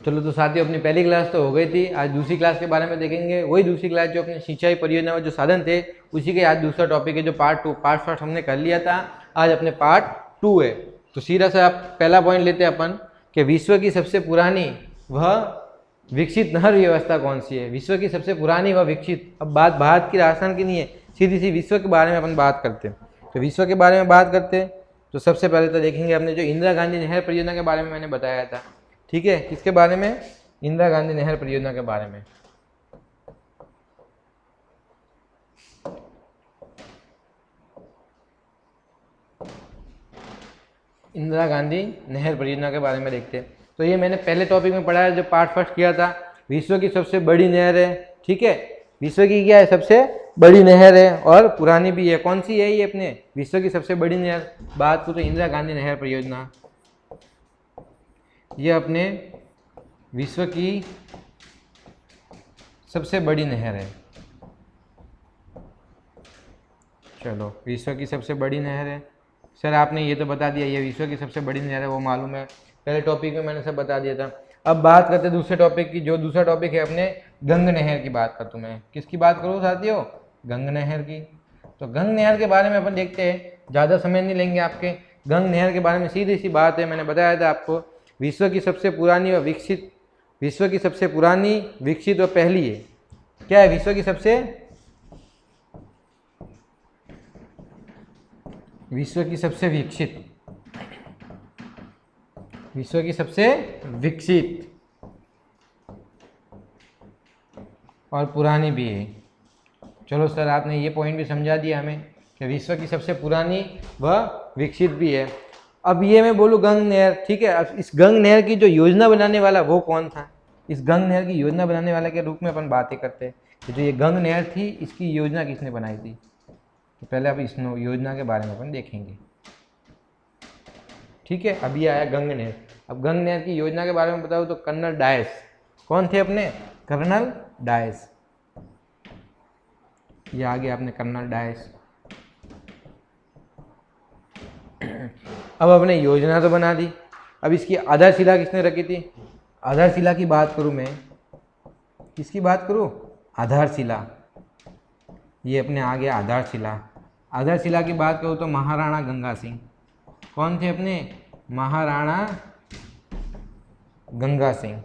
चलो तो साथियों, अपनी पहली क्लास तो हो गई थी। आज दूसरी क्लास के बारे में देखेंगे। वही दूसरी क्लास जो अपने सिंचाई परियोजना में जो साधन थे उसी के आज दूसरा टॉपिक है, जो पार्ट 2। पार्ट फर्स्ट हमने कर लिया था, आज अपने पार्ट 2 है। तो सीधा सा आप पहला पॉइंट लेते हैं अपन कि विश्व की सबसे पुरानी वह विकसित नहर व्यवस्था कौन सी है। विश्व की सबसे पुरानी व विकसित, अब बात भारत की राजस्थान की नहीं है, सीधी सी विश्व के बारे में अपन बात करते हैं। तो विश्व के बारे में बात करते हैं तो सबसे पहले तो देखेंगे अपने जो इंदिरा गांधी नहर परियोजना के बारे में मैंने बताया था। ठीक है, किसके बारे में? इंदिरा गांधी नहर परियोजना के बारे में। इंदिरा गांधी नहर परियोजना के बारे में देखते हैं। तो ये मैंने पहले टॉपिक में पढ़ा है, जो पार्ट फर्स्ट किया था। विश्व की सबसे बड़ी नहर है। ठीक है, विश्व की क्या है? सबसे बड़ी नहर है और पुरानी भी है। कौन सी है ये अपने विश्व की सबसे बड़ी नहर? बात करो तो इंदिरा गांधी नहर परियोजना, ये अपने विश्व की सबसे बड़ी नहर है। चलो, विश्व की सबसे बड़ी नहर है। सर आपने ये तो बता दिया, ये विश्व की सबसे बड़ी नहर है, वो मालूम है, पहले टॉपिक में मैंने सब बता दिया था। अब बात करते हैं दूसरे टॉपिक की। जो दूसरा टॉपिक है अपने गंग नहर की बात करता हूँ मैं। किसकी बात करूँ साथियों? गंग नहर की। तो गंग नहर के बारे में अपन देखते हैं, ज़्यादा समय नहीं लेंगे आपके। गंग नहर के बारे में सीधी सी बात है, मैंने बताया था आपको, विश्व की सबसे पुरानी व विकसित, विश्व की सबसे पुरानी, विकसित व पहली है। क्या है विश्व की सबसे विकसित, विश्व की सबसे विकसित और पुरानी भी है। चलो सर, आपने ये पॉइंट भी समझा दिया हमें कि विश्व की सबसे पुरानी व विकसित भी है। अब ये मैं बोलूँ गंग नहर, ठीक है, अब इस गंग नहर की जो योजना बनाने वाला वो कौन था? इस गंग नहर की योजना बनाने वाले के रूप में अपन बातें करते हैं कि जो ये गंग नहर थी, इसकी योजना किसने बनाई थी। तो पहले अब इस योजना के बारे में अपन देखेंगे। ठीक है, अभी आया गंग नहर। अब गंग नहर की योजना के बारे में बताऊँ तो कर्नल डायस। कौन थे अपने? कर्नल डायस। ये आ गया अपने कर्नल डायस। अब अपने योजना तो बना दी, अब इसकी आधारशिला किसने रखी थी? आधारशिला की बात करूं मैं, किसकी बात करूं? आधारशिला। ये अपने आ गया आधारशिला। आधारशिला की बात करूं तो महाराणा गंगा सिंह। कौन थे अपने? महाराणा गंगा सिंह।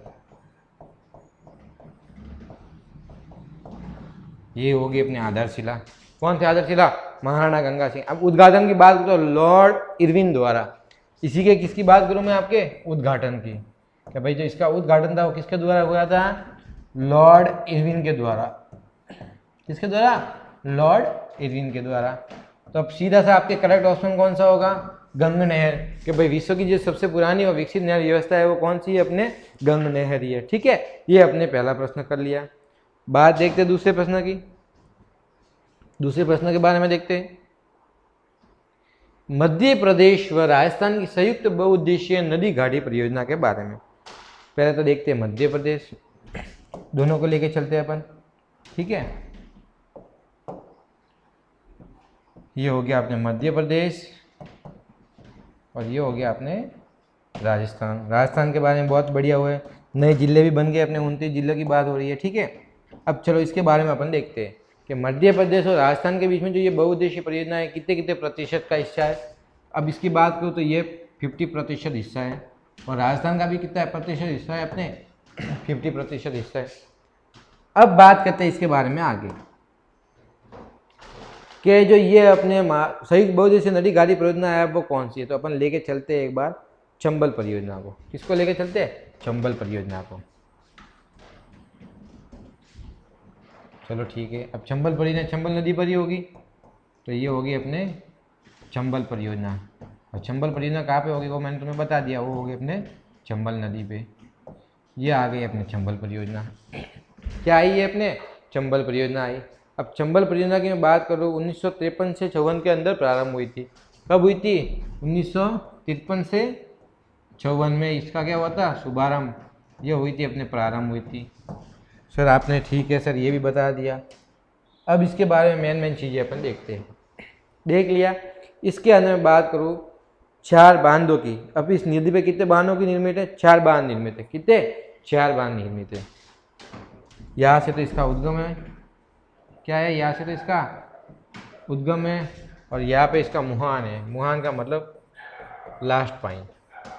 ये होगी अपनी आधारशिला। कौन थे आधारशिला? महाराणा गंगा सिंह। अब उद्घाटन की बात करूँ तो लॉर्ड इरविन द्वारा। इसी के किसकी बात करूँ मैं? आपके उद्घाटन की। क्या भाई, जो इसका उद्घाटन था वो किसके द्वारा हुआ था? लॉर्ड इरविन के द्वारा। किसके द्वारा? लॉर्ड इरविन के द्वारा। तो अब सीधा सा आपके करेक्ट ऑप्शन कौन सा होगा? गंग नहर। कि भाई विश्व की जो सबसे पुरानी और विकसित नहर व्यवस्था है वो कौन सी है? अपने गंग नहर ही है। ठीक है, ये अपने पहला प्रश्न कर लिया। बात देखते दूसरे प्रश्न की। दूसरे प्रश्न के बारे में देखते हैं, मध्य प्रदेश व राजस्थान की संयुक्त बहुउद्देशीय नदी घाटी परियोजना के बारे में। पहले तो देखते हैं मध्य प्रदेश, दोनों को लेके चलते हैं अपन। ठीक है, ये हो गया अपने मध्य प्रदेश और ये हो गया अपने राजस्थान। राजस्थान के बारे में बहुत बढ़िया हुआ है, नए जिले भी बन गए अपने, 29 जिलों की बात हो रही है। ठीक है, अब चलो इसके बारे में अपन देखते हैं कि मध्य प्रदेश और राजस्थान के बीच में जो ये बहुउद्देशीय परियोजना है, कितने कितने प्रतिशत का हिस्सा है। अब इसकी बात करूँ तो ये 50% हिस्सा है, और राजस्थान का भी कितना प्रतिशत हिस्सा है? अपने 50% हिस्सा है। अब बात करते हैं इसके बारे में आगे कि जो ये अपने संयुक्त बहुउद्देशीय नदी घाटी परियोजना है वो कौन सी है। तो अपन लेके चलते हैं एक बार चंबल परियोजना को। किसको लेके चलते हैं? चंबल परियोजना को। चलो ठीक है, अब चंबल परियोजना चंबल नदी पर ही होगी, तो ये होगी अपने चंबल परियोजना। और चंबल परियोजना कहाँ पे होगी वो मैंने तुम्हें बता दिया, वो होगी अपने चंबल नदी पे। ये आ गई अपने चंबल परियोजना। क्या आई है? अपने चंबल परियोजना आई। अब चंबल परियोजना की मैं बात करूँ 1953 से 54 के अंदर प्रारंभ हुई थी। कब हुई थी? 1953 से 54 में इसका क्या हुआ था? शुभारंभ। ये हुई थी अपने, प्रारंभ हुई थी। सर आपने ठीक है सर ये भी बता दिया। अब इसके बारे में मेन चीज़ें अपन देखते हैं। देख लिया, इसके अंदर मैं बात करूँ 4 बांधों की। अब इस नदी पे कितने बांधों की निर्मित है? 4 बांध निर्मित है। कितने? 4 बांध निर्मित है। यहाँ से तो इसका उद्गम है, क्या है, यहाँ से तो इसका उद्गम है, और यहाँ पे इसका मुहान है। मुहान का मतलब लास्ट पॉइंट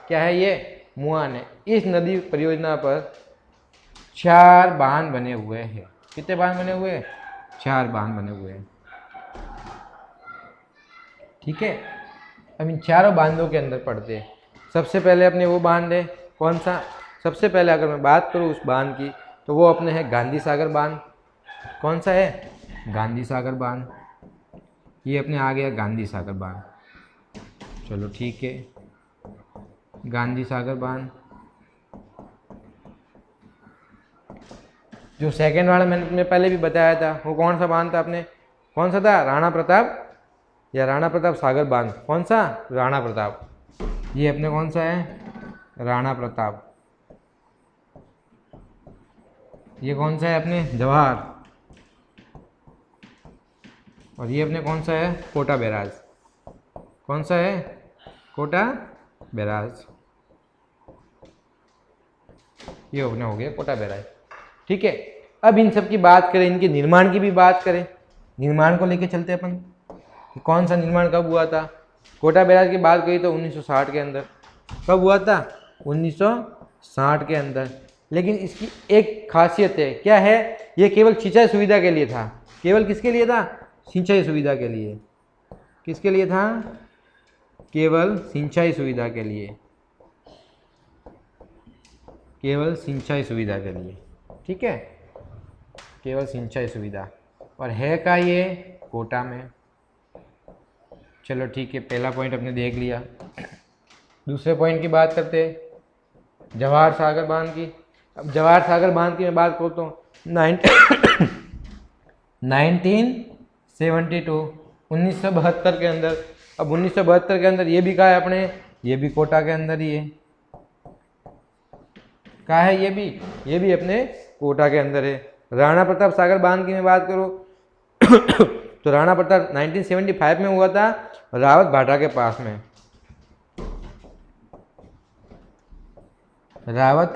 क्या है, ये मुहान है। इस नदी परियोजना पर 4 बांध बने हुए हैं। कितने बांध बने हुए हैं? 4 बांध बने हुए हैं। ठीक है, अब इन चारों बांधों के अंदर पढ़ते हैं। सबसे पहले अपने वो बांध है, कौन सा? सबसे पहले अगर मैं बात करूँ उस बांध की, तो वो अपने है गांधी सागर बांध। कौन सा है? गांधी सागर बांध। ये अपने आ गया गांधी सागर बांध। चलो ठीक है, गांधी सागर बांध। जो सेकेंड वाला मैंने तुम्हें पहले भी बताया था, वो कौन सा बांध था अपने? कौन सा था? राणा प्रताप या राणा प्रताप सागर बांध। कौन सा? राणा प्रताप। ये अपने कौन सा है? राणा प्रताप। ये कौन सा है अपने? जवाहर। और ये अपने कौन सा है? कोटा बैराज। कौन सा है? कोटा बैराज। ये अपने हो गया कोटा बैराज। ठीक है, अब इन सब की बात करें, इनके निर्माण की भी बात करें। निर्माण को लेके चलते अपन कि कौन सा निर्माण कब हुआ था। कोटा बैराज की बात करी तो 1960 के अंदर। कब हुआ था? 1960 के अंदर। लेकिन इसकी एक खासियत है, क्या है? ये केवल सिंचाई सुविधा के लिए था। केवल किसके लिए था? सिंचाई सुविधा के लिए। किसके लिए था? केवल सिंचाई सुविधा के लिए। केवल सिंचाई सुविधा के लिए। ठीक है, केवल सिंचाई सुविधा। और है का ये कोटा में। चलो ठीक है, पहला पॉइंट अपने देख लिया। दूसरे पॉइंट की बात करते हैं, जवाहर सागर बांध की। अब जवाहर सागर बांध की मैं बात करता हूँ 1972 के अंदर। अब 1972 के अंदर ये भी कहा है अपने, ये भी कोटा के अंदर ही है। कहा है ये भी अपने कोटा के अंदर है। राणा प्रताप सागर बांध की मैं बात करूँ तो राणा प्रताप 1975 में हुआ था, रावत भाटा के पास में। रावत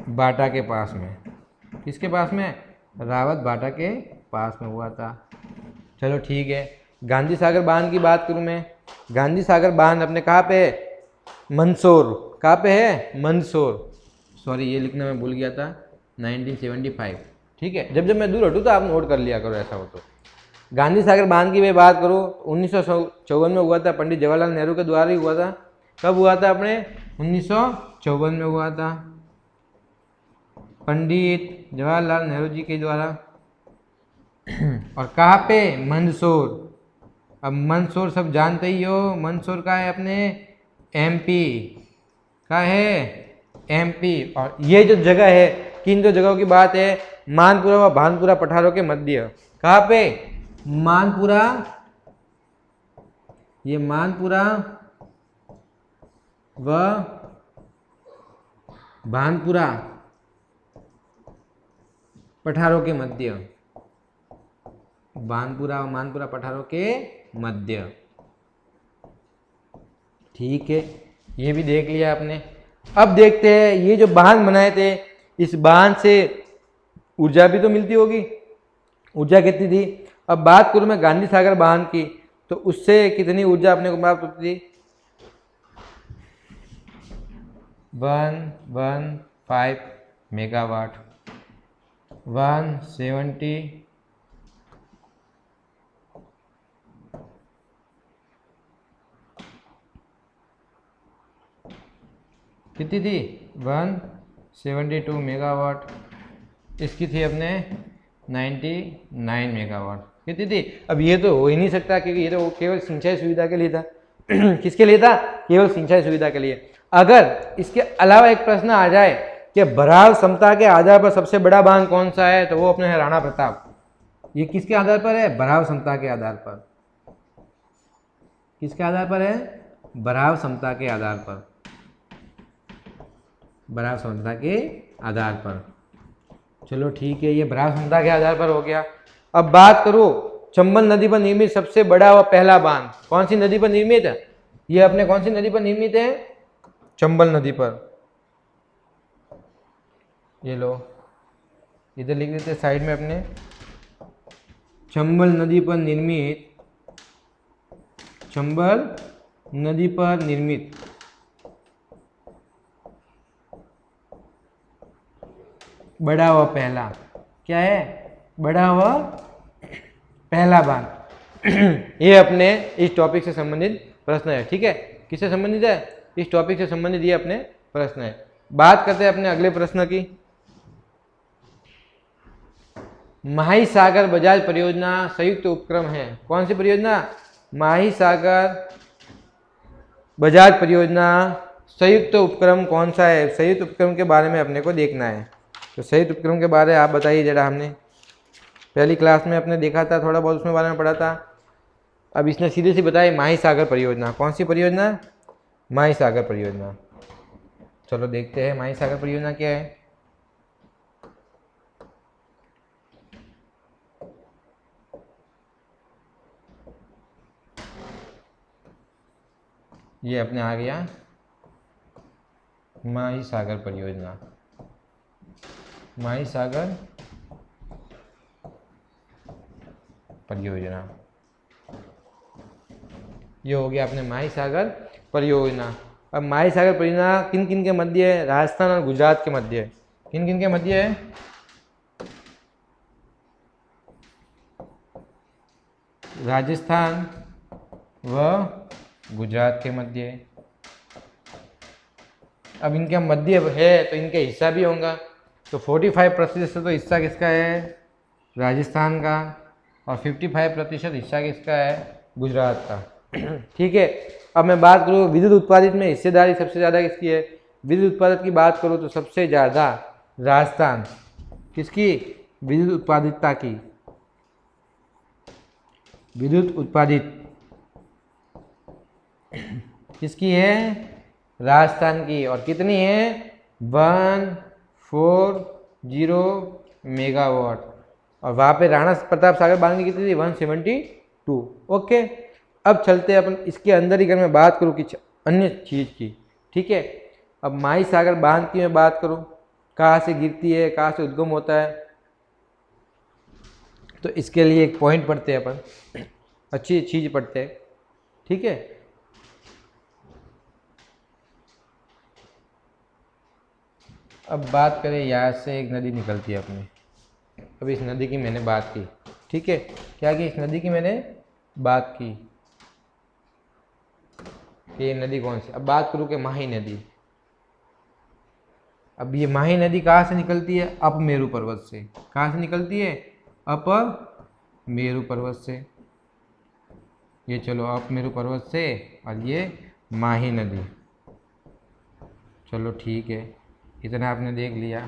भाटा के पास में। किसके पास में? रावत भाटा के पास में हुआ था। चलो ठीक है, गांधी सागर बांध की बात करूं मैं। गांधी सागर बांध अपने कहाँ पे है? मंदसौर। कहाँ पे है? मंदसौर। सॉरी, ये लिखना मैं भूल गया था, 1975। ठीक है, जब मैं दूर हटूँ तो आप नोट कर लिया करो, ऐसा हो तो। गांधी सागर बांध की मैं बात करूँ 1954 में हुआ था, पंडित जवाहरलाल नेहरू के द्वारा ही हुआ था। कब हुआ था अपने? 1954 में हुआ था, पंडित जवाहरलाल नेहरू जी के द्वारा। और कहाँ पे? मंदसौर। अब मंदसौर सब जानते ही हो, मंदसौर का है अपने एमपी का है, एमपी। और ये जो जगह है, किन दो जगहों की बात है? मानपुरा व भानपुरा पठारों के मध्य। कहाँ पे? मानपुरा, ये मानपुरा व भानपुरा पठारों के मध्य। भानपुरा और मानपुरा पठारों के मध्य। ठीक है, ये भी देख लिया आपने। अब देखते हैं ये जो बांध बनाए थे, इस बांध से ऊर्जा भी तो मिलती होगी। ऊर्जा कितनी थी? अब बात करूं मैं गांधी सागर बांध की, तो उससे कितनी ऊर्जा अपने को प्राप्त होती थी? 115 मेगावाट। 170 कितनी थी? 172 मेगावाट। इसकी थी अपने 99 मेगावाट। कितनी थी? अब ये तो हो ही नहीं सकता, क्योंकि ये तो केवल सिंचाई सुविधा के लिए था। किसके लिए था? केवल सिंचाई सुविधा के लिए। अगर इसके अलावा एक प्रश्न आ जाए कि भराव क्षमता के आधार पर सबसे बड़ा बांध कौन सा है, तो वो अपने है राणा प्रताप। ये किसके आधार पर है? भराव क्षमता के आधार पर। किसके आधार पर है? भराव क्षमता के आधार पर। भराव क्षमता के आधार पर। चलो ठीक है, ये भराव क्षमता के आधार पर हो गया। अब बात करो चंबल नदी पर निर्मित सबसे बड़ा व पहला बांध कौन सी नदी पर निर्मित है? ये अपने कौन सी नदी पर निर्मित है? चंबल नदी पर, ये लो इधर लिख देते साइड में अपने, चंबल नदी पर निर्मित, चंबल नदी पर निर्मित बड़ा व पहला, क्या है, बड़ा व पहला बांध। ये अपने इस टॉपिक से संबंधित प्रश्न है, ठीक है। किससे संबंधित है, इस टॉपिक से संबंधित ये अपने प्रश्न है। बात करते हैं अपने अगले प्रश्न की। माही सागर बजाज परियोजना संयुक्त उपक्रम है, कौन सी परियोजना, माही सागर बजाज परियोजना संयुक्त उपक्रम कौन सा है, संयुक्त उपक्रम के बारे में अपने को देखना है। तो संयुक्त उपक्रम के बारे में आप बताइए जरा, हमने पहली क्लास में अपने देखा था, थोड़ा बहुत उसमें बारे में पढ़ा था। अब इसने सीधे से बताया माही सागर परियोजना, कौन सी परियोजना, माही सागर परियोजना। चलो देखते हैं माही सागर परियोजना क्या है। ये अपने आ गया माही सागर परियोजना, माही सागर परियोजना, ये हो गया अपने माही सागर परियोजना। अब माही सागर परियोजना किन किन के मध्य है, राजस्थान और गुजरात के मध्य है। किन किन के मध्य है, राजस्थान व गुजरात के मध्य है। अब इनके मध्य है तो इनके हिस्सा भी होगा, तो 45% से तो हिस्सा किसका है, राजस्थान का, और 55% हिस्सा किसका है, गुजरात का। ठीक है। अब मैं बात करूँ विद्युत उत्पादित में हिस्सेदारी सबसे ज़्यादा किसकी है, विद्युत उत्पादित की बात करूँ तो सबसे ज़्यादा राजस्थान, किसकी, विद्युत उत्पादितता की, विद्युत उत्पादित किसकी है, राजस्थान की, और कितनी है, 140 मेगावाट। और वहाँ पे राणा प्रताप सागर बांध की कितनी थी, 172। ओके। अब चलते हैं अपन इसके अंदर ही, अगर मैं बात करूँ कुछ अन्य चीज़ की, ठीक है। अब माही सागर बांध की मैं बात करूँ, कहाँ से गिरती है, कहाँ से उद्गम होता है, तो इसके लिए एक पॉइंट पढ़ते हैं अपन, अच्छी चीज़ पढ़ते हैं, ठीक है। अब बात करें, यहाँ से एक नदी निकलती है अपनी, अब इस नदी की मैंने बात की, ठीक है, क्या की, इस नदी की मैंने बात की, ये नदी कौन सी। अब बात करूँ कि माही नदी, अब ये माही नदी कहाँ से निकलती है, अप मेरू पर्वत से। कहाँ से निकलती है, अप मेरू पर्वत से। ये चलो अप मेरू पर्वत से, और ये माही नदी। चलो ठीक है, इतना आपने देख लिया।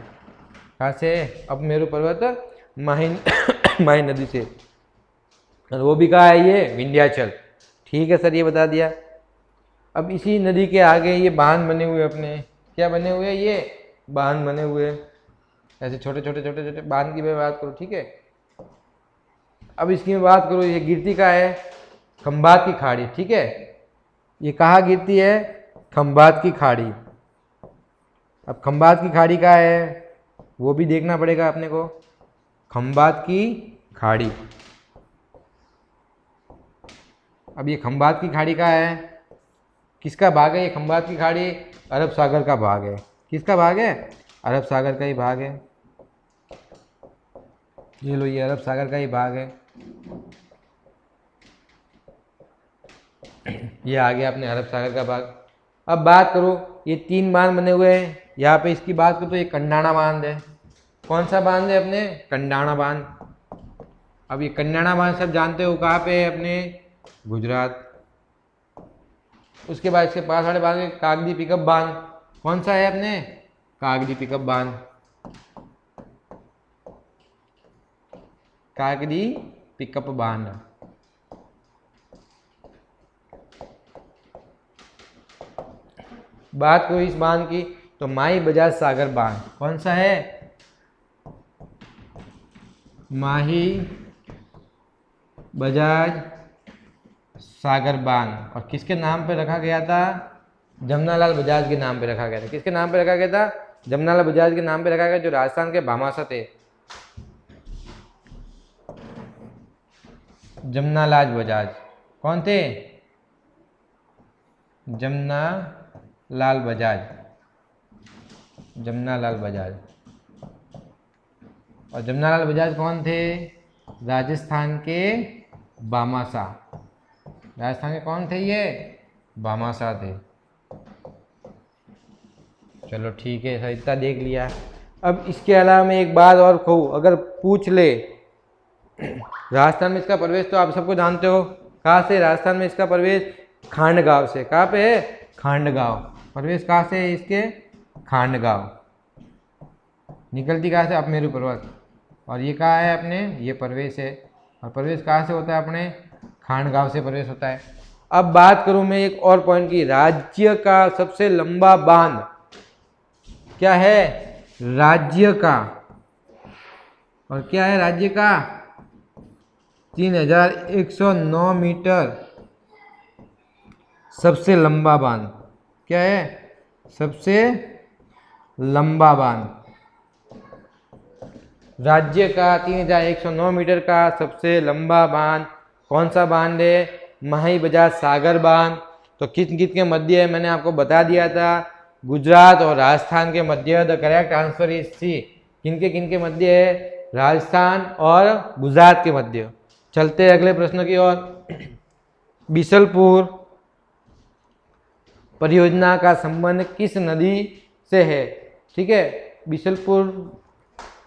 कहाँ से, अप मेरू पर्वत, माही माही नदी से, और वो भी कहाँ है, ये विंध्याचल। ठीक है सर, ये बता दिया। अब इसी नदी के आगे ये बांध बने हुए अपने, क्या बने हुए, ये बांध बने हुए, ऐसे छोटे छोटे छोटे छोटे बांध की मैं बात करूँ, ठीक है। अब इसकी मैं बात करूँ, ये गिरती कहाँ है, खंभात की खाड़ी, ठीक है। ये कहाँ गिरती है, खंभात की खाड़ी। अब खंभात की खाड़ी कहाँ है, वो भी देखना पड़ेगा अपने को, खंभात की खाड़ी। अब ये खंभात की खाड़ी कहाँ है, किसका भाग है ये खंभात की खाड़ी, अरब सागर का भाग है। किसका भाग है, अरब सागर का ही भाग है। ये लो, ये अरब सागर का ही भाग है। ये आ गया अपने अरब सागर का भाग। अब बात करो, ये 3 बांध बने हुए हैं, यहाँ पे इसकी बात करो तो ये कंडाणा बांध है। कौन सा बांध है अपने, कंडाणा बांध। अब ये कंडाणा बांध सब जानते हो कहाँ पे है, अपने गुजरात। उसके बाद इसके पास वाले बांध है कागदी पिकअप बांध। कौन सा है अपने, कागदी पिकअप बांध, कागदी पिकअप बांध। बात करो इस बांध की तो माही बजाज सागर बांध। कौन सा है, माही बजाज सागर बांध, और किसके नाम पे रखा गया था, जमनालाल बजाज के नाम पे रखा गया था। किसके नाम पे रखा गया था? जमनालाल बजाज के नाम पे रखा गया, जो राजस्थान के भामाशाह थे। जमनालाल बजाज कौन थे? जमनालाल बजाज, जमनालाल बजाज। और जमनालाल बजाज कौन थे? राजस्थान के भामाशाह। राजस्थान के कौन थे ये? भामाशाह थे। चलो ठीक है सर, इतना देख लिया। अब इसके अलावा मैं एक बात और कहूँ, अगर पूछ ले राजस्थान में इसका प्रवेश तो आप सबको जानते हो, कहाँ से? राजस्थान में इसका प्रवेश खांडगांव से। कहाँ पे है? खांडगांव। प्रवेश कहाँ से है इसके? खांडगांव। निकलती कहाँ से? अपमेरु पर्वत। और ये कहाँ है अपने? ये प्रवेश है। और प्रवेश कहाँ से होता है अपने? खांडगांव से प्रवेश होता है। अब बात करूं मैं एक और पॉइंट की, राज्य का सबसे लंबा बांध क्या है? राज्य का। और क्या है राज्य का? 3109 मीटर सबसे लंबा बांध। क्या है? सबसे लंबा बांध। राज्य का 3109 मीटर का सबसे लंबा बांध कौन सा बांध है? माही बजाज सागर बांध। तो किस किस के मध्य है? मैंने आपको बता दिया था, गुजरात और राजस्थान के मध्य। The correct answer is C. किनके मध्य है? राजस्थान और गुजरात के मध्य। चलते हैं अगले प्रश्न की ओर। बिशलपुर परियोजना का संबंध किस नदी से है? ठीक है, बिशलपुर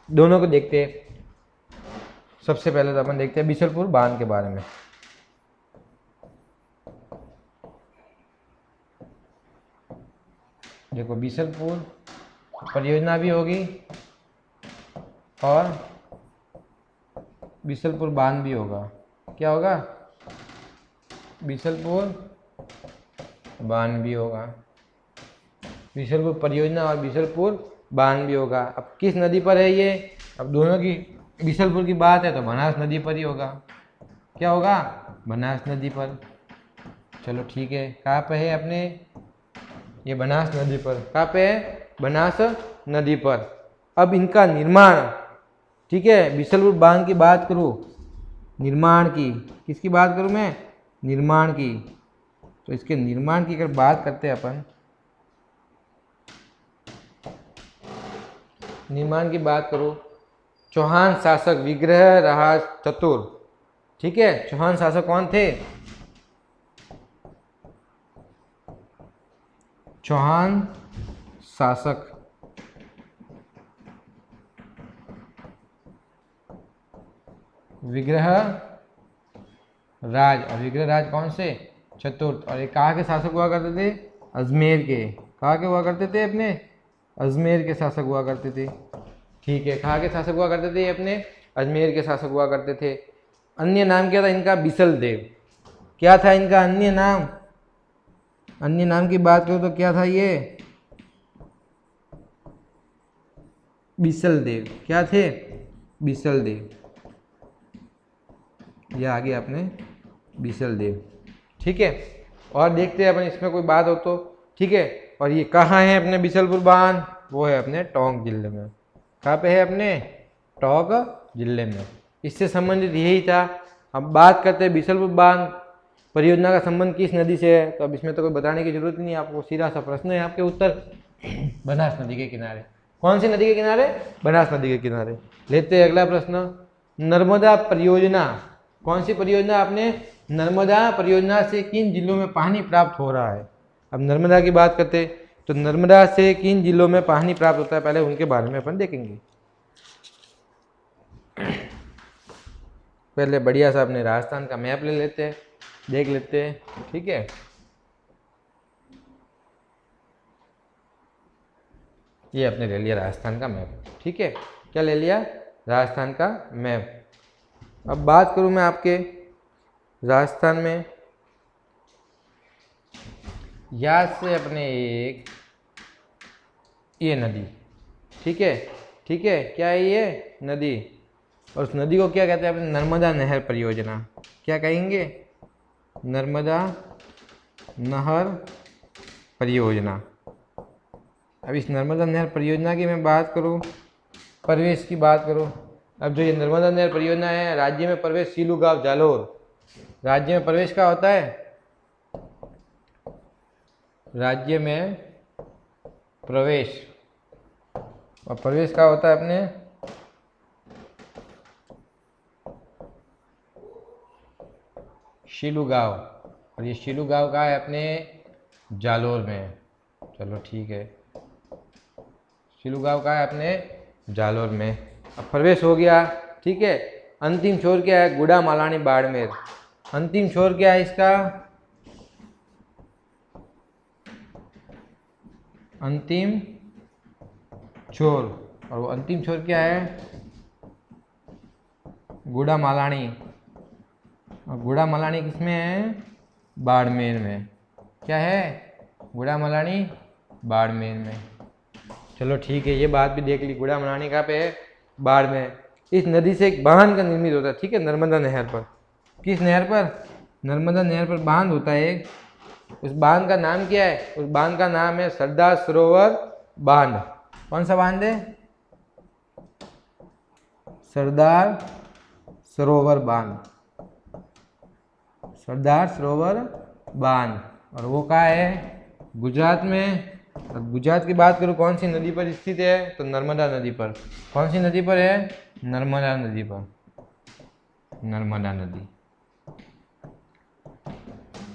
दोनों को देखते हैं। सबसे पहले तो अपन देखते हैं बिशलपुर बांध के बारे में। देखो, बिशलपुर परियोजना भी होगी और बिशलपुर बांध भी होगा। क्या होगा? बिशलपुर बांध भी होगा। बिशलपुर परियोजना और बिशलपुर बांध भी होगा। अब किस नदी पर है ये? अब दोनों की, बिशलपुर की बात है तो बनास नदी पर ही होगा। क्या होगा? बनास नदी पर। चलो ठीक है, कहाँ पे है अपने? ये बनास नदी पर। कहाँ पे है? बनास नदी पर। अब इनका निर्माण, ठीक है, बिशलपुर बांध की बात करूँ, निर्माण की, किसकी बात करूँ मैं? निर्माण की। तो इसके निर्माण की अगर बात करते हैं अपन, निर्माण की बात करो, चौहान शासक विग्रह राज चतुर। ठीक है, चौहान शासक कौन थे? चौहान शासक विग्रह राज। और विग्रह राज कौन से? चतुर्थ। और ये कहाँ के शासक हुआ करते थे? अजमेर के। कहाँ के हुआ करते थे? अपने अजमेर के शासक हुआ करते थे। ठीक है, कहाँ के शासक हुआ करते थे? अपने अजमेर के शासक हुआ करते थे। अन्य नाम क्या था इनका? बिसल देव। क्या था इनका अन्य नाम? अन्य नाम की बात करो तो क्या था ये? बिसल देव। क्या थे? बिसल देव। ये आगे अपने बिसल देव। ठीक है, और देखते हैं अपन इसमें कोई बात हो तो। ठीक है, और ये कहाँ है अपने बिशलपुर बांध? वो है अपने टोंक जिले में। कहाँ पे है? अपने टोंक जिले में। इससे संबंधित यही था। अब बात करते हैं बिशलपुर बांध परियोजना का संबंध किस नदी से है। तो अब इसमें तो कोई बताने की जरूरत नहीं है आपको, सीधा सा प्रश्न है आपके उत्तर। बनास नदी के किनारे। कौन सी नदी के किनारे? बनास नदी के किनारे। लेते हैं अगला प्रश्न। नर्मदा परियोजना, कौन सी परियोजना? आपने नर्मदा परियोजना से किन जिलों में पानी प्राप्त हो रहा है? अब नर्मदा की बात करते तो नर्मदा से किन जिलों में पानी प्राप्त होता है, पहले उनके बारे में अपन देखेंगे। पहले बढ़िया सा अपने राजस्थान का मैप ले लेते हैं, देख लेते हैं। ठीक है, ये अपने ले लिया राजस्थान का मैप। ठीक है, क्या ले लिया? राजस्थान का मैप। अब बात करूं मैं आपके राजस्थान में, यहाँ से अपने एक ये नदी। ठीक है, ठीक है, क्या है ये? नदी। और उस नदी को क्या कहते हैं? अपने नर्मदा नहर परियोजना। क्या कहेंगे? नर्मदा नहर परियोजना। अब इस नर्मदा नहर परियोजना की मैं बात करूँ, प्रवेश की बात करूँ। अब जो ये नर्मदा नहर परियोजना है, राज्य में प्रवेश सीलू गांव जालोर। राज्य में प्रवेश क्या होता है? राज्य में प्रवेश, और प्रवेश क्या होता है अपने शीलू गांव, और ये शीलू गांव का है अपने जालोर में। चलो ठीक है, शीलू गांव का है अपने जालोर में। अब प्रवेश हो गया, ठीक है। अंतिम छोर क्या है? गुड़ा मालानी बाड़मेर। अंतिम छोर क्या है इसका? अंतिम छोर, और वो अंतिम छोर क्या है? गुड़ा मालानी। और गुड़ा मालानी किसमें है? बाड़मेर में। क्या है? गुड़ा मालानी बाड़मेर में। चलो ठीक है, ये बात भी देख ली। गुड़ा मालानी कहाँ पे है? बाड़मेर। इस नदी से एक बांध का निर्मित होता है, ठीक है, नर्मदा नहर पर। किस नहर पर? नर्मदा नहर पर बांध होता है एक। उस बांध का नाम क्या है? उस बांध का नाम है सरदार सरोवर बांध। कौन सा बांध है? सरदार सरोवर बांध। सरदार सरोवर बांध, और वो कहाँ है? गुजरात में। अब गुजरात की बात करूँ, कौन सी नदी पर स्थित है? तो नर्मदा नदी पर। कौन सी नदी पर है? नर्मदा नदी पर। नर्मदा नदी।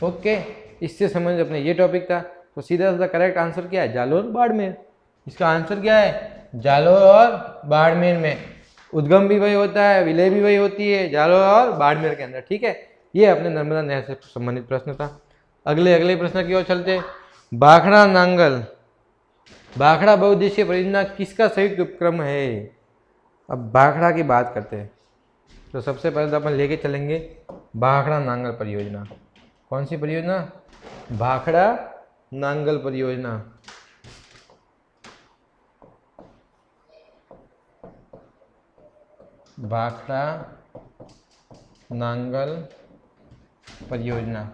ओके, इससे समझ अपने ये टॉपिक था। तो सीधा सीधा करेक्ट आंसर क्या है? जालोर बाड़मेर। इसका आंसर क्या है? जालोर और बाड़मेर में। उद्गम भी वही होता है, विलय भी वही होती है, जालोर और बाड़मेर के अंदर, ठीक है। ये अपने नर्मदा नहर से संबंधित प्रश्न था। अगले प्रश्न की ओर चलते। भाखड़ा नांगल। भाखड़ा बहुउद्देशीय परियोजना किसका संयुक्त उपक्रम है? अब भाखड़ा की बात करते हैं, तो सबसे पहले तो अपन लेके चलेंगे भाखड़ा नांगल परियोजना। कौन सी परियोजना? भाखड़ा नांगल परियोजना। भाखड़ा नांगल परियोजना।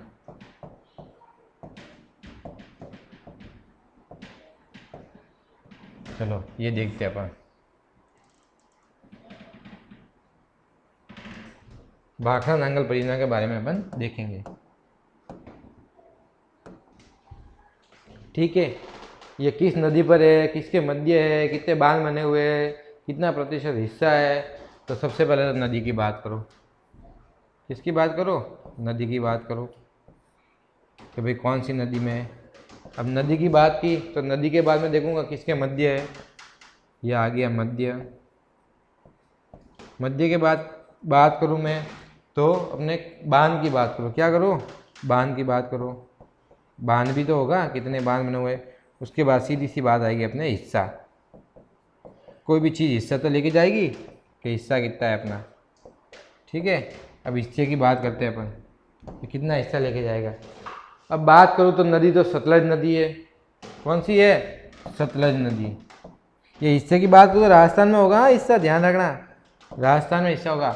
चलो ये देखते हैं अपन। भाखड़ा नांगल परियोजना के बारे में अपन देखेंगे, ठीक है। ये किस नदी पर है, किसके मध्य है, कितने बांध बने हुए हैं, कितना प्रतिशत हिस्सा है? तो सबसे पहले तो नदी की बात करो। किसकी बात करो? नदी की बात करो कि भाई कौन सी नदी में है। अब नदी की बात की तो नदी के बाद में देखूंगा किसके मध्य है। ये आ गया मध्य। मध्य के बाद बात करूं मैं तो अपने बांध की बात करो। क्या करो? बांध की बात करो। बांध भी तो होगा, कितने बांध बने हुए। उसके बाद सीधी सी बात आएगी अपने हिस्सा। कोई भी चीज़ हिस्सा तो लेके जाएगी कि हिस्सा कितना है अपना, ठीक है। अब हिस्से की बात करते हैं अपन, तो कितना हिस्सा लेके जाएगा। अब बात करूँ तो नदी तो सतलज नदी है। कौन सी है? सतलज नदी। ये हिस्से की बात करूँ तो राजस्थान में होगा हिस्सा, ध्यान रखना, राजस्थान में हिस्सा होगा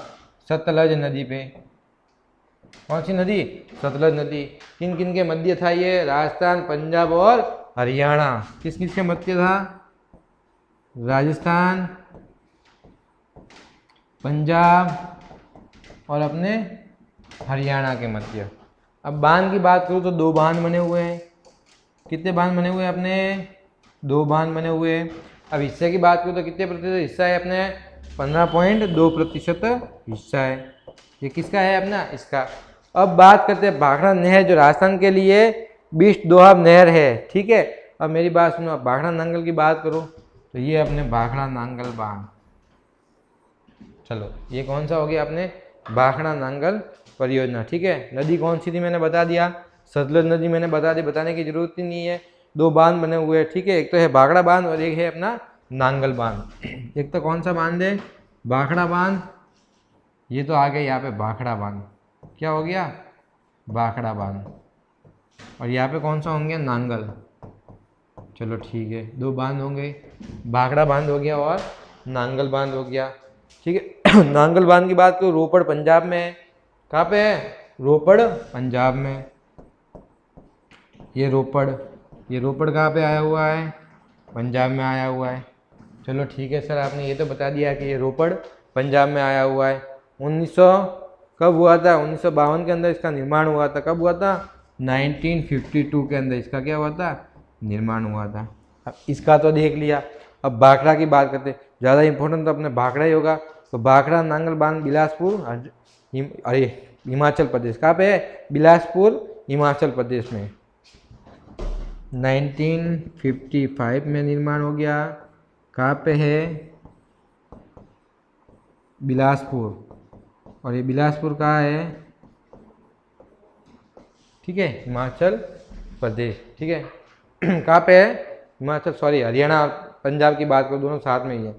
सतलज नदी पे। कौन सी नदी? सतलज नदी। किन किन के मध्य था ये? राजस्थान, पंजाब और हरियाणा। किस किस के मध्य था? राजस्थान, पंजाब और अपने हरियाणा के मध्य। अब बांध की बात करूँ तो 2 बांध बने हुए हैं। कितने बांध बने हुए हैं अपने? 2 बांध बने हुए हैं। अब हिस्से की बात करूँ तो कितने प्रतिशत हिस्सा है अपने? 15.2% हिस्सा है। ये किसका है अपना? इसका। अब बात करते हैं भाखड़ा नहर, जो राजस्थान के लिए बीस्ट दोआब नहर है, ठीक है। अब मेरी बात सुनो। भाखड़ा नांगल की बात करो तो ये अपने भाखड़ा नांगल बांध। चलो ये कौन सा हो गया अपने? भाखड़ा नांगल परियोजना, ठीक है। नदी कौन सी थी मैंने बता दिया, सतलज नदी मैंने बता दी, बताने की जरूरत ही नहीं है। 2 बांध बने हुए हैं, ठीक है। एक तो है भाखड़ा बांध और एक है अपना नांगल बांध। एक तो कौन सा बांध है? भाखड़ा बांध। ये तो आ गया यहाँ पे भाखड़ा बांध। क्या हो गया? भाखड़ा बांध। और यहाँ पे कौन सा होंगे? नांगल। चलो ठीक है, 2 बांध होंगे, भाखड़ा बांध हो गया और नांगल बांध हो गया, ठीक है। नांगल बांध की बात करो, रोपड़ पंजाब में है। कहाँ पे है? रोपड़ पंजाब में। ये रोपड़, ये रोपड़ कहाँ पे आया हुआ है? पंजाब में आया हुआ है। चलो ठीक है सर, आपने ये तो बता दिया कि ये रोपड़ पंजाब में आया हुआ है। 1900 कब हुआ था? 1952 के अंदर इसका निर्माण हुआ था। कब हुआ था? 1952 के अंदर इसका क्या हुआ था? निर्माण हुआ था। अब इसका तो देख लिया, अब भाखड़ा की बात करते। ज़्यादा इंपॉर्टेंट तो अपने भाखड़ा ही होगा। तो भाखड़ा नांगल बांध बिलासपुर, अरे हिमाचल प्रदेश। कहाँ पे है? बिलासपुर हिमाचल प्रदेश में। 1955 में निर्माण हो गया। कहाँ पे है? बिलासपुर। और ये बिलासपुर कहाँ है? ठीक है, हिमाचल प्रदेश। ठीक है कहाँ पे है? हिमाचल, सॉरी हरियाणा और पंजाब की बात करो, दोनों साथ में ही है।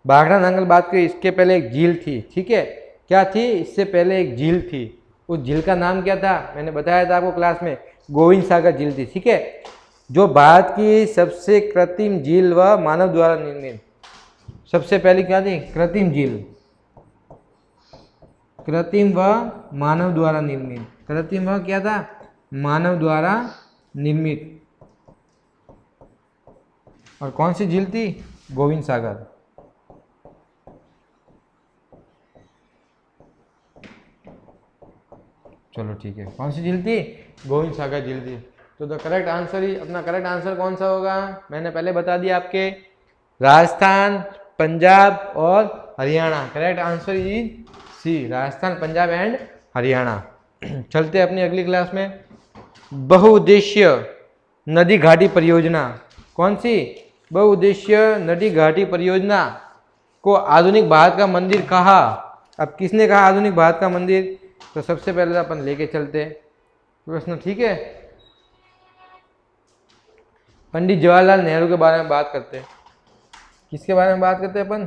भाखड़ा नांगल बात करें, इसके पहले एक झील थी। ठीक है, क्या थी? इससे पहले एक झील थी। उस झील का नाम क्या था? मैंने बताया था आपको क्लास में, गोविंद सागर झील थी। ठीक है, जो भारत की सबसे कृत्रिम झील व मानव द्वारा निर्मित, सबसे पहले क्या थी? कृत्रिम झील, कृत्रिम व मानव द्वारा निर्मित। कृत्रिम व क्या था? मानव द्वारा निर्मित। और कौन सी झील थी? गोविंद सागर। चलो ठीक है, कौन सी झील थी? गोविंद सागर झील थी। तो द करेक्ट आंसर ही, अपना करेक्ट आंसर कौन सा होगा? मैंने पहले बता दिया आपके, राजस्थान, पंजाब और Haryana. Correct answer is C, Rajasthan, Punjab and Haryana. चलते अपनी अगली क्लास में। बहुउद्देश्य नदी घाटी परियोजना, कौन सी? बहुउद्देश्य नदी घाटी परियोजना को आधुनिक भारत का मंदिर कहा। अब किसने कहा आधुनिक भारत का मंदिर? तो सबसे पहले अपन लेके चलते प्रश्न। ठीक है, पंडित जवाहरलाल नेहरू के बारे में बात करते हैं। किसके बारे में बात करते हैं अपन?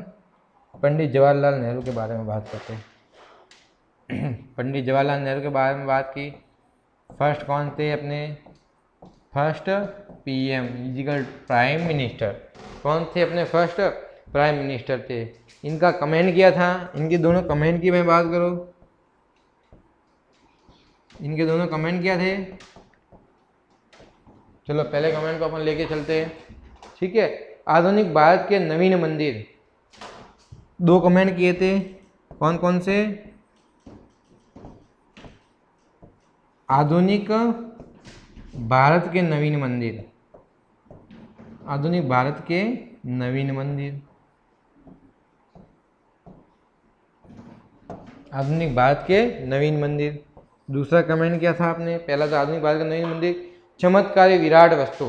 पंडित जवाहरलाल नेहरू के बारे में बात करते हैं। पंडित जवाहरलाल नेहरू के बारे में बात की। फर्स्ट कौन थे अपने? फर्स्ट पीएम, इजिकल प्राइम मिनिस्टर। कौन थे अपने फर्स्ट प्राइम मिनिस्टर थे? इनका कमेंट किया था, इनके दोनों कमेंट की मैं बात करूँ, इनके दोनों कमेंट क्या थे? चलो पहले कमेंट को अपन लेके चलते हैं। ठीक है, आधुनिक भारत के नवीन मंदिर, दो कमेंट किए थे। कौन कौन से? आधुनिक भारत के नवीन मंदिर, आधुनिक भारत के नवीन मंदिर, आधुनिक भारत के नवीन मंदिर। दूसरा कमेंट क्या था आपने? पहला था आधुनिक भारत का नवीन मंदिर, चमत्कारी विराट वस्तु।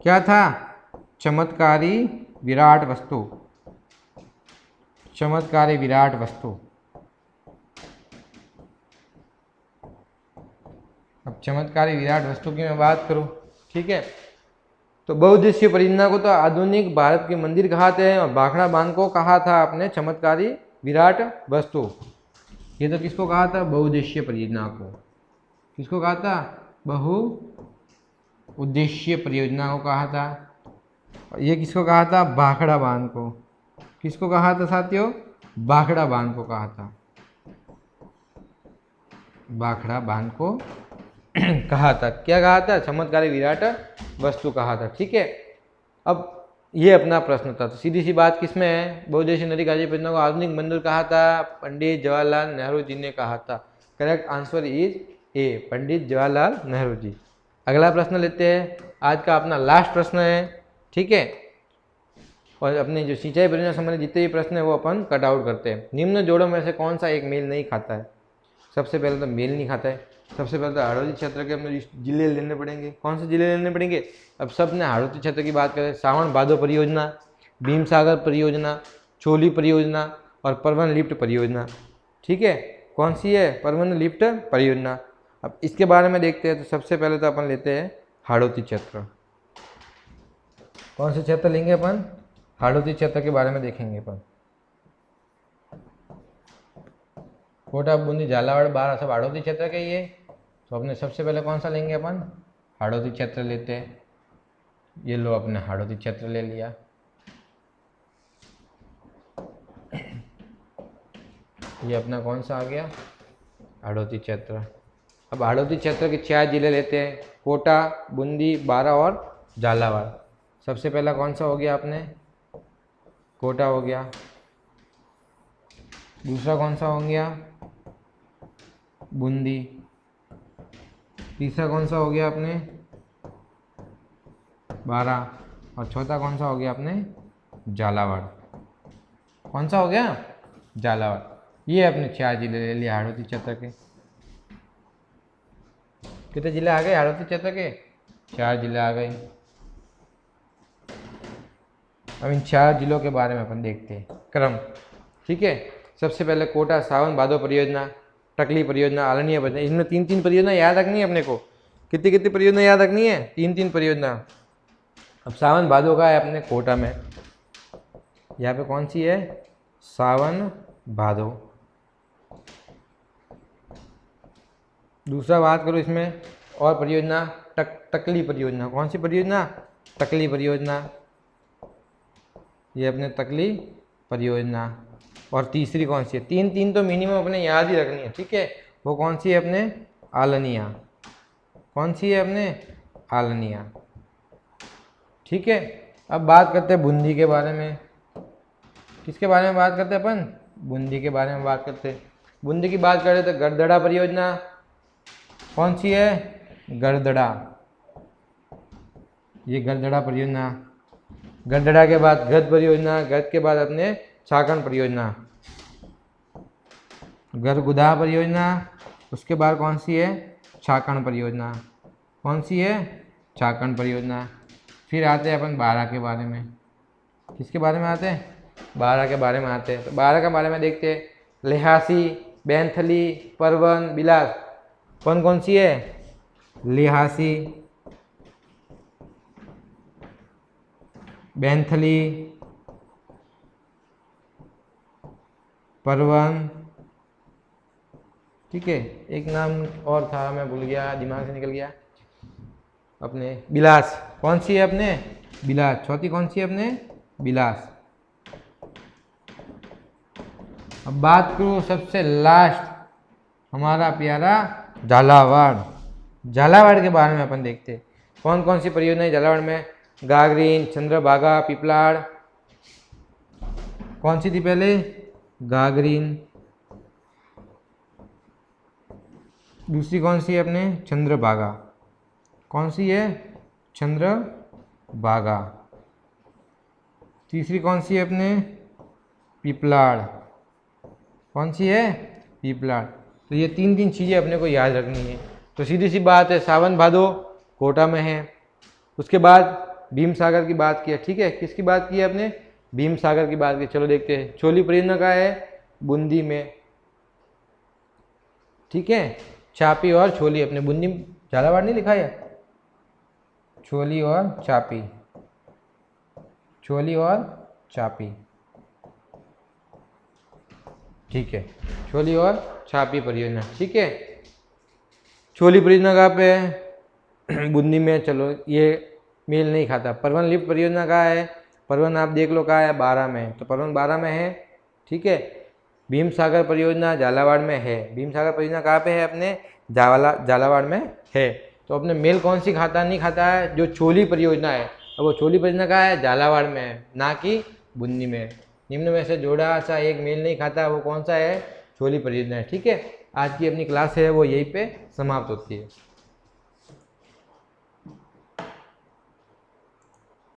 क्या था? चमत्कारी विराट वस्तु, चमत्कारी विराट वस्तु। अब चमत्कारी विराट वस्तु की मैं बात करूं, ठीक है, तो बहुउद्देशीय परियोजना को तो आधुनिक भारत के मंदिर कहाते हैं, और भाखड़ा बांध को कहा था आपने चमत्कारी विराट वस्तु। ये तो किसको कहा था? बहुउद्देशीय परियोजना को। किसको कहा था? बहुउद्देशीय परियोजना को कहा था। और ये किसको कहा था? भाखड़ा बांध को। किसको कहा था साथियों? भाखड़ा बांध को कहा था, भाखड़ा बांध को कहा था। क्या कहा था? चमत्कारी विराट वस्तु कहा था। ठीक है, अब ये अपना प्रश्न था, तो सीधी सी बात किस में है? बहुउद्देशीय नदी घाटी परियोजना को आधुनिक मंदिर कहा था, पंडित जवाहरलाल नेहरू जी ने कहा था। Correct answer is a, Pandit Jawaharlal Nehru ji. अगला प्रश्न लेते हैं, आज का अपना लास्ट प्रश्न है। ठीक है, और अपने जो सिंचाई परियोजना संबंधित जितने भी प्रश्न है वो अपन कट आउट करते हैं। निम्न जोड़ों में से कौन सा एक मेल नहीं खाता है? सबसे पहले तो मेल नहीं खाता है। सबसे पहले तो हाड़ौती क्षेत्र के अपने जिले लेने पड़ेंगे। कौन से जिले लेने पड़ेंगे? अब सब ने हाड़ौती क्षेत्र की बात करें, सावन भादो परियोजना, भीम सागर परियोजना, छोली परियोजना और परवन लिफ्ट परियोजना। ठीक है, कौन सी है? परवन लिफ्ट परियोजना। अब इसके बारे में देखते हैं, तो सबसे पहले तो अपन लेते हैं हाड़ौती क्षेत्र। कौन से क्षेत्र लेंगे अपन? हाड़ौती क्षेत्र के बारे में देखेंगे अपन। कोटा, बूंदी, झालावाड़, बारा सब हाड़ौती क्षेत्र के ही है। तो अपने सबसे पहले कौन सा लेंगे अपन? हाड़ौती क्षेत्र लेते हैं। ये लो, अपने हाड़ौती क्षेत्र ले लिया। ये अपना कौन सा आ गया? हाड़ौती क्षेत्र। अब हाड़ौती क्षेत्र के 4 जिले लेते हैं। कोटा, बूंदी, बारा और झालावाड़। सबसे पहला कौन सा हो गया आपने, कोटा हो गया। दूसरा कौन सा हो गया, बूंदी। तीसरा कौन सा हो गया आपने, बारा। और चौथा कौन सा हो गया आपने, झालावाड़। कौन सा हो गया, झालावाड़। ये अपने 4 जिले ले लिए हाड़ौती क्षेत्र के। कितने जिले आ गए हाड़ौती क्षेत्र के, 4 जिले आ गए। अब इन 4 जिलों के बारे में अपन देखते हैं क्रम, ठीक है। सबसे पहले कोटा सावन भादो परियोजना, टकली परियोजना, आलनिया परियोजना। इनमें 3-3 परियोजना याद रखनी है अपने को। कितनी कितनी परियोजना याद रखनी है, 3-3 परियोजना। अब सावन भादो का है अपने कोटा में, यहाँ पे कौन सी है, सावन भादो। दूसरा बात करो इसमें और परियोजना, टकली परियोजना। कौन सी परियोजना, टकली परियोजना, ये अपने तकली परियोजना। और तीसरी कौन सी है, 3-3 तो मिनिमम अपने याद ही रखनी है, ठीक है। वो कौन सी है अपने, आलनिया। कौन सी है अपने, आलनिया, ठीक है। अब बात करते हैं बूंदी के बारे में। किसके बारे में बात करते हैं अपन, बूंदी के बारे में बात करते हैं। बूंदी की बात करें तो गड़दड़ा परियोजना। कौन सी है, गड़दड़ा, ये गड़दड़ा परियोजना। गड़दड़ा के बाद गद परियोजना, गद के बाद अपने छाकन परियोजना, गरगुदा परियोजना। उसके बाद कौन सी है, छाकन परियोजना। कौन सी है, छाकन परियोजना। फिर आते हैं अपन बारा के बारे में। किसके बारे में आते हैं, बारा के बारे में आते हैं। तो बारा के बारे में देखते हैं, लिहासी, बैंथली, परवन, बिलास। कौन कौन सी है, लिहासी, बैंथली, परवन, ठीक है। एक नाम और था मैं भूल गया, दिमाग से निकल गया, अपने बिलास। कौन सी है अपने, बिलास। चौथी कौन सी है अपने, बिलास। अब बात करूँ सबसे लास्ट, हमारा प्यारा झालावाड़। झालावाड़ के बारे में अपन देखते हैं, कौन कौन सी परियोजना है झालावाड़ में। गागरीन, चंद्रभागा, पिपलाड़। कौन सी थी पहले, गागरीन। दूसरी कौन सी है अपने, चंद्रभागा। कौन सी है, चंद्रभागा। तीसरी कौन सी है अपने, पिपलाड़। कौन सी है, पिपलाड़। तो ये 3-3 चीज़ें अपने को याद रखनी है। तो सीधी सी बात है, सावन भादो कोटा में है। उसके बाद भीम सागर की बात की है, ठीक है। किसकी बात की है अपने, भीम सागर की बात की। चलो देखते हैं, छोली परियोजना का है बूंदी में, ठीक है। चापी और छोली अपने बूंदी, झालावाड़ नहीं लिखा है, छोली और चापी, छोली और चापी, ठीक है। छोली और चापी परियोजना, ठीक है। छोली परियोजना कहाँ पे है, बूंदी में। चलो ये मेल नहीं खाता। परवन लिफ्ट परियोजना कहाँ है, परवन आप देख लो कहाँ है, बारा में। तो परवन बारा में है, ठीक है। भीम सागर परियोजना झालावाड़ में है। भीम सागर परियोजना कहाँ पे है अपने, झालावाड़ में है। तो अपने मेल कौन सी खाता नहीं खाता है, जो छोली परियोजना है। अब वो छोली परियोजना कहाँ है, झालावाड़ में है, ना कि बूंदी में। निम्न में से जोड़ा सा एक मेल नहीं खाता, वो कौन सा है, छोली परियोजना है, ठीक है। आज की अपनी क्लास है वो यहीं पे समाप्त होती है।